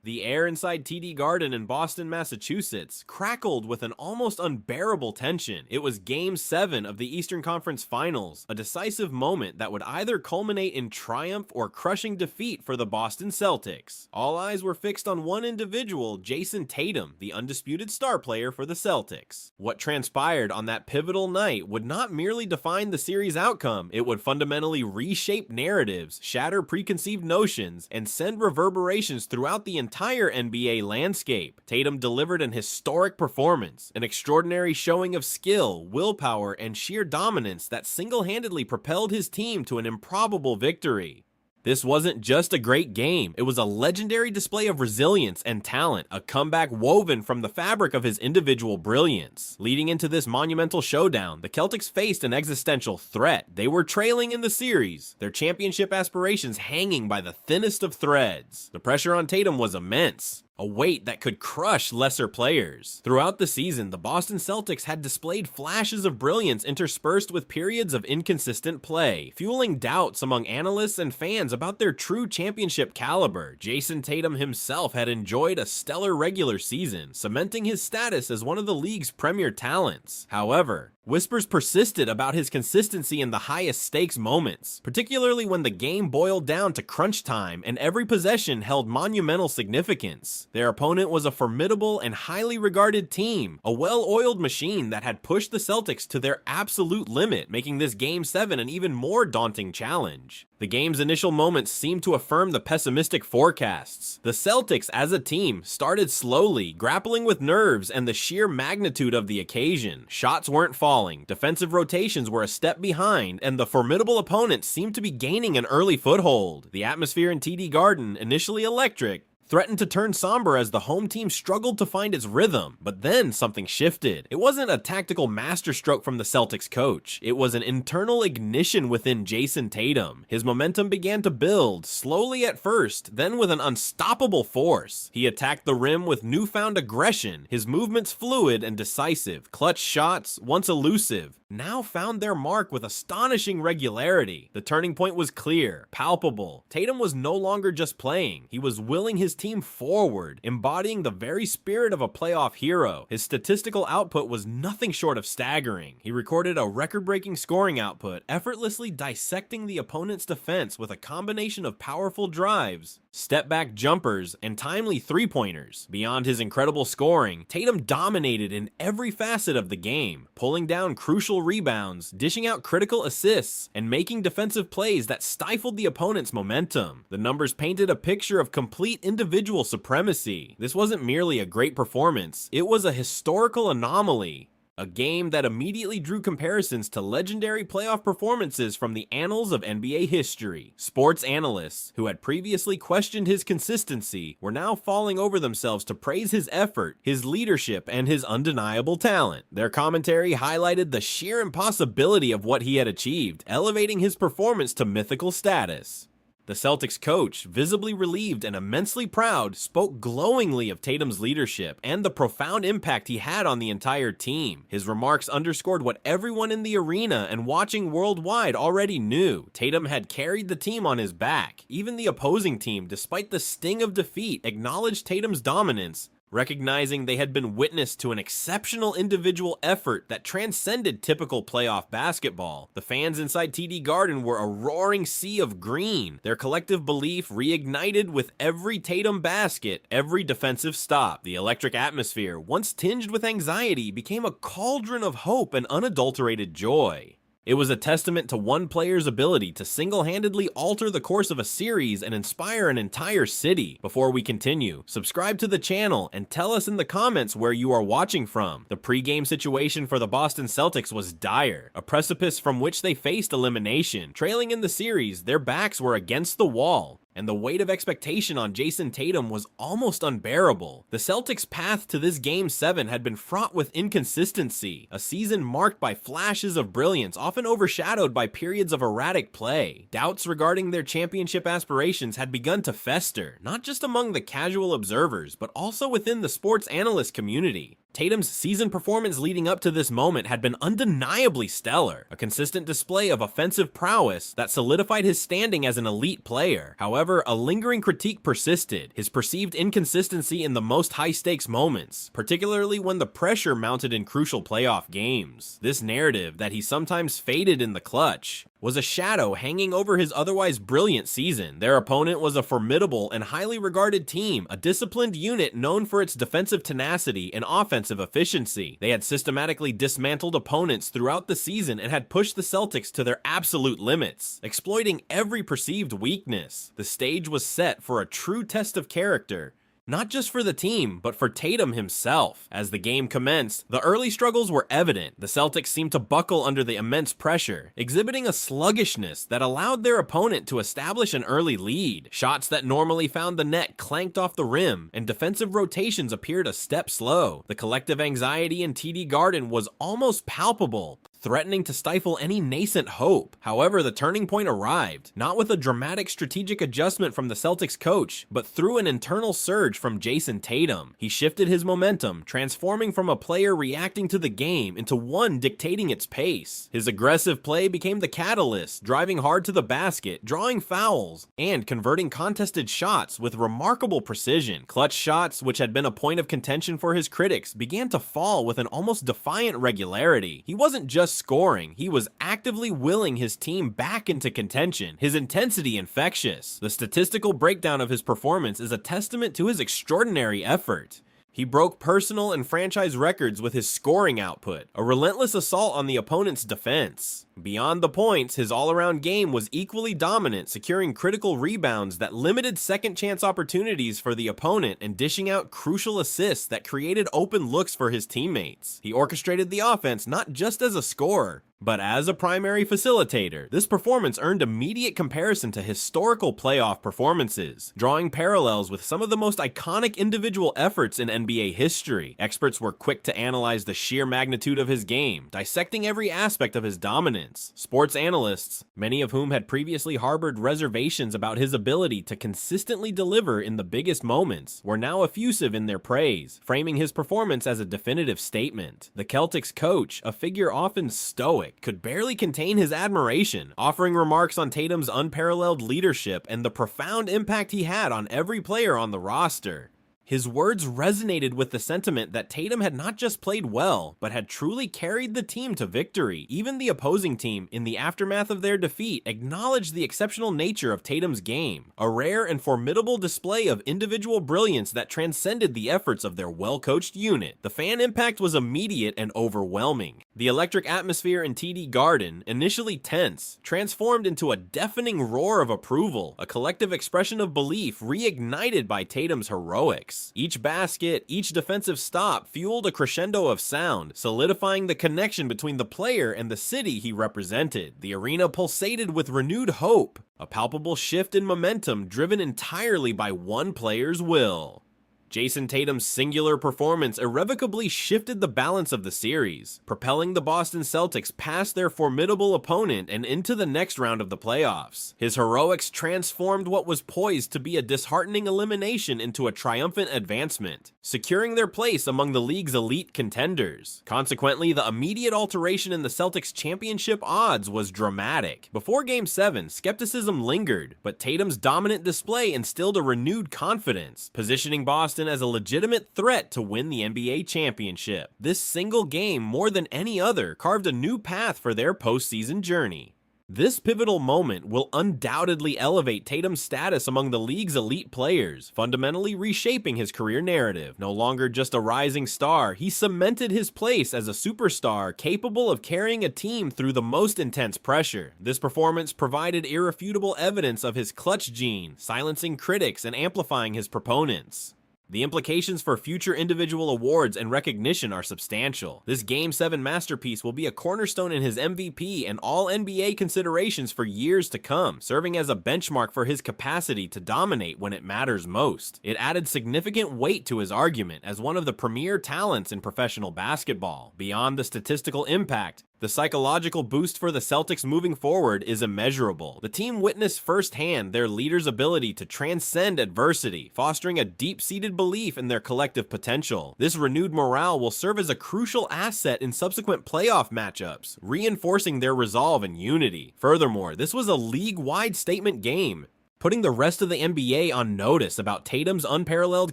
The air inside TD Garden in Boston, Massachusetts, crackled with an almost unbearable tension. It was Game 7 of the Eastern Conference Finals, a decisive moment that would either culminate in triumph or crushing defeat for the Boston Celtics. All eyes were fixed on one individual, Jayson Tatum, the undisputed star player for the Celtics. What transpired on that pivotal night would not merely define the series outcome, it would fundamentally reshape narratives, shatter preconceived notions, and send reverberations throughout the entire NBA landscape. Tatum delivered an historic performance, an extraordinary showing of skill, willpower, and sheer dominance that single-handedly propelled his team to an improbable victory. This wasn't just a great game, it was a legendary display of resilience and talent, a comeback woven from the fabric of his individual brilliance. Leading into this monumental showdown, the Celtics faced an existential threat. They were trailing in the series, their championship aspirations hanging by the thinnest of threads. The pressure on Tatum was immense, a weight that could crush lesser players. Throughout the season, the Boston Celtics had displayed flashes of brilliance interspersed with periods of inconsistent play, fueling doubts among analysts and fans about their true championship caliber. Jayson Tatum himself had enjoyed a stellar regular season, cementing his status as one of the league's premier talents. However, whispers persisted about his consistency in the highest stakes moments, particularly when the game boiled down to crunch time and every possession held monumental significance. Their opponent was a formidable and highly regarded team, a well-oiled machine that had pushed the Celtics to their absolute limit, making this Game 7 an even more daunting challenge. The game's initial moments seemed to affirm the pessimistic forecasts. The Celtics, as a team, started slowly, grappling with nerves and the sheer magnitude of the occasion. Shots weren't falling, defensive rotations were a step behind, and the formidable opponent seemed to be gaining an early foothold. The atmosphere in TD Garden, initially electric, threatened to turn somber as the home team struggled to find its rhythm, but then something shifted. It wasn't a tactical masterstroke from the Celtics coach, it was an internal ignition within Jayson Tatum. His momentum began to build, slowly at first, then with an unstoppable force. He attacked the rim with newfound aggression, his movements fluid and decisive. Clutch shots, once elusive, now found their mark with astonishing regularity. The turning point was clear, palpable. Tatum was no longer just playing, he was willing his team forward, embodying the very spirit of a playoff hero. His statistical output was nothing short of staggering. He recorded a record-breaking scoring output, effortlessly dissecting the opponent's defense with a combination of powerful drives, step-back jumpers, and timely three-pointers. Beyond his incredible scoring, Tatum dominated in every facet of the game, pulling down crucial rebounds, dishing out critical assists, and making defensive plays that stifled the opponent's momentum. The numbers painted a picture of complete individual supremacy. This wasn't merely a great performance, it was a historical anomaly. A game that immediately drew comparisons to legendary playoff performances from the annals of NBA history. Sports analysts, who had previously questioned his consistency, were now falling over themselves to praise his effort, his leadership, and his undeniable talent. Their commentary highlighted the sheer impossibility of what he had achieved, elevating his performance to mythical status. The Celtics coach, visibly relieved and immensely proud, spoke glowingly of Tatum's leadership and the profound impact he had on the entire team. His remarks underscored what everyone in the arena and watching worldwide already knew. Tatum had carried the team on his back. Even the opposing team, despite the sting of defeat, acknowledged Tatum's dominance, recognizing they had been witness to an exceptional individual effort that transcended typical playoff basketball. The fans inside TD Garden were a roaring sea of green, their collective belief reignited with every Tatum basket, every defensive stop. The electric atmosphere, once tinged with anxiety, became a cauldron of hope and unadulterated joy. It was a testament to one player's ability to single-handedly alter the course of a series and inspire an entire city. Before we continue, subscribe to the channel and tell us in the comments where you are watching from. The pre-game situation for the Boston Celtics was dire, a precipice from which they faced elimination. Trailing in the series, their backs were against the wall, and the weight of expectation on Jayson Tatum was almost unbearable. The Celtics' path to this Game 7 had been fraught with inconsistency, a season marked by flashes of brilliance, often overshadowed by periods of erratic play. Doubts regarding their championship aspirations had begun to fester, not just among the casual observers, but also within the sports analyst community. Tatum's season performance leading up to this moment had been undeniably stellar, a consistent display of offensive prowess that solidified his standing as an elite player. However, a lingering critique persisted, his perceived inconsistency in the most high-stakes moments, particularly when the pressure mounted in crucial playoff games. This narrative that he sometimes faded in the clutch was a shadow hanging over his otherwise brilliant season. Their opponent was a formidable and highly regarded team, a disciplined unit known for its defensive tenacity and offensive efficiency. They had systematically dismantled opponents throughout the season and had pushed the Celtics to their absolute limits, exploiting every perceived weakness. The stage was set for a true test of character, not just for the team, but for Tatum himself. As the game commenced, the early struggles were evident. The Celtics seemed to buckle under the immense pressure, exhibiting a sluggishness that allowed their opponent to establish an early lead. Shots that normally found the net clanked off the rim, and defensive rotations appeared a step slow. The collective anxiety in TD Garden was almost palpable, threatening to stifle any nascent hope. However, the turning point arrived, not with a dramatic strategic adjustment from the Celtics coach, but through an internal surge from Jayson Tatum. He shifted his momentum, transforming from a player reacting to the game into one dictating its pace. His aggressive play became the catalyst, driving hard to the basket, drawing fouls, and converting contested shots with remarkable precision. Clutch shots, which had been a point of contention for his critics, began to fall with an almost defiant regularity. He wasn't just scoring, he was actively willing his team back into contention, his intensity infectious. The statistical breakdown of his performance is a testament to his extraordinary effort. He broke personal and franchise records with his scoring output, a relentless assault on the opponent's defense. Beyond the points, his all-around game was equally dominant, securing critical rebounds that limited second-chance opportunities for the opponent and dishing out crucial assists that created open looks for his teammates. He orchestrated the offense not just as a scorer, but as a primary facilitator. This performance earned immediate comparison to historical playoff performances, drawing parallels with some of the most iconic individual efforts in NBA history. Experts were quick to analyze the sheer magnitude of his game, dissecting every aspect of his dominance. Sports analysts, many of whom had previously harbored reservations about his ability to consistently deliver in the biggest moments, were now effusive in their praise, framing his performance as a definitive statement. The Celtics coach, a figure often stoic, could barely contain his admiration, offering remarks on Tatum's unparalleled leadership and the profound impact he had on every player on the roster. His words resonated with the sentiment that Tatum had not just played well, but had truly carried the team to victory. Even the opposing team, in the aftermath of their defeat, acknowledged the exceptional nature of Tatum's game, a rare and formidable display of individual brilliance that transcended the efforts of their well-coached unit. The fan impact was immediate and overwhelming. The electric atmosphere in TD Garden, initially tense, transformed into a deafening roar of approval, a collective expression of belief reignited by Tatum's heroics. Each basket, each defensive stop fueled a crescendo of sound, solidifying the connection between the player and the city he represented. The arena pulsated with renewed hope, a palpable shift in momentum driven entirely by one player's will. Jayson Tatum's singular performance irrevocably shifted the balance of the series, propelling the Boston Celtics past their formidable opponent and into the next round of the playoffs. His heroics transformed what was poised to be a disheartening elimination into a triumphant advancement, securing their place among the league's elite contenders. Consequently, the immediate alteration in the Celtics' championship odds was dramatic. Before Game 7, skepticism lingered, but Tatum's dominant display instilled a renewed confidence, positioning Boston as a legitimate threat to win the NBA championship. This single game, more than any other, carved a new path for their postseason journey. This pivotal moment will undoubtedly elevate Tatum's status among the league's elite players, fundamentally reshaping his career narrative. No longer just a rising star, he cemented his place as a superstar capable of carrying a team through the most intense pressure. This performance provided irrefutable evidence of his clutch gene, silencing critics and amplifying his proponents. The implications for future individual awards and recognition are substantial. This Game 7 masterpiece will be a cornerstone in his MVP and All-NBA considerations for years to come, serving as a benchmark for his capacity to dominate when it matters most. It added significant weight to his argument as one of the premier talents in professional basketball. Beyond the statistical impact, The psychological boost for the Celtics moving forward is immeasurable. The team witnessed firsthand their leader's ability to transcend adversity, fostering a deep-seated belief in their collective potential. This renewed morale will serve as a crucial asset in subsequent playoff matchups, reinforcing their resolve and unity. Furthermore, this was a league-wide statement game, putting the rest of the NBA on notice about Tatum's unparalleled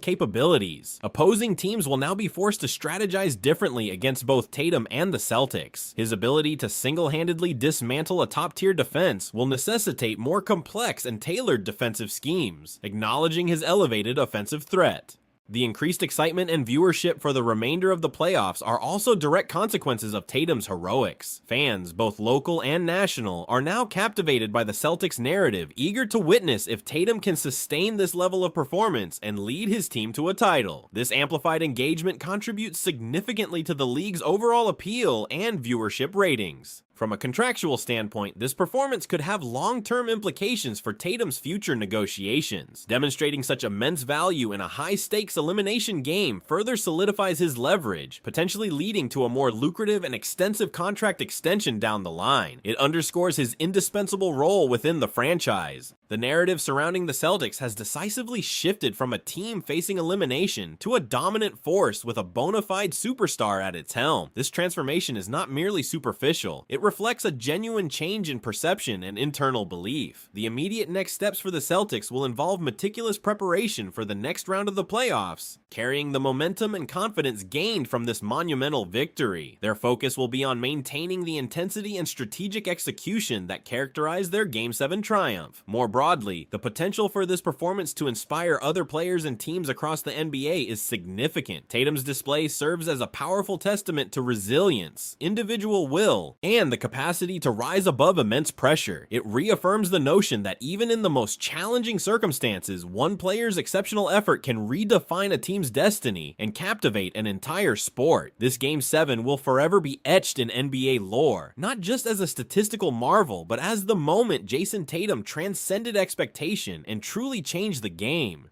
capabilities. Opposing teams will now be forced to strategize differently against both Tatum and the Celtics. His ability to single-handedly dismantle a top-tier defense will necessitate more complex and tailored defensive schemes, acknowledging his elevated offensive threat. The increased excitement and viewership for the remainder of the playoffs are also direct consequences of Tatum's heroics. Fans, both local and national, are now captivated by the Celtics' narrative, eager to witness if Tatum can sustain this level of performance and lead his team to a title. This amplified engagement contributes significantly to the league's overall appeal and viewership ratings. From a contractual standpoint, this performance could have long-term implications for Tatum's future negotiations. Demonstrating such immense value in a high-stakes elimination game further solidifies his leverage, potentially leading to a more lucrative and extensive contract extension down the line. It underscores his indispensable role within the franchise. The narrative surrounding the Celtics has decisively shifted from a team facing elimination to a dominant force with a bona fide superstar at its helm. This transformation is not merely superficial. It reflects a genuine change in perception and internal belief. The immediate next steps for the Celtics will involve meticulous preparation for the next round of the playoffs, carrying the momentum and confidence gained from this monumental victory. Their focus will be on maintaining the intensity and strategic execution that characterized their Game 7 triumph. More broadly, the potential for this performance to inspire other players and teams across the NBA is significant. Tatum's display serves as a powerful testament to resilience, individual will, and the capacity to rise above immense pressure. It reaffirms the notion that even in the most challenging circumstances, one player's exceptional effort can redefine a team's destiny and captivate an entire sport. This Game 7 will forever be etched in NBA lore, not just as a statistical marvel, but as the moment Jayson Tatum transcended expectation and truly changed the game.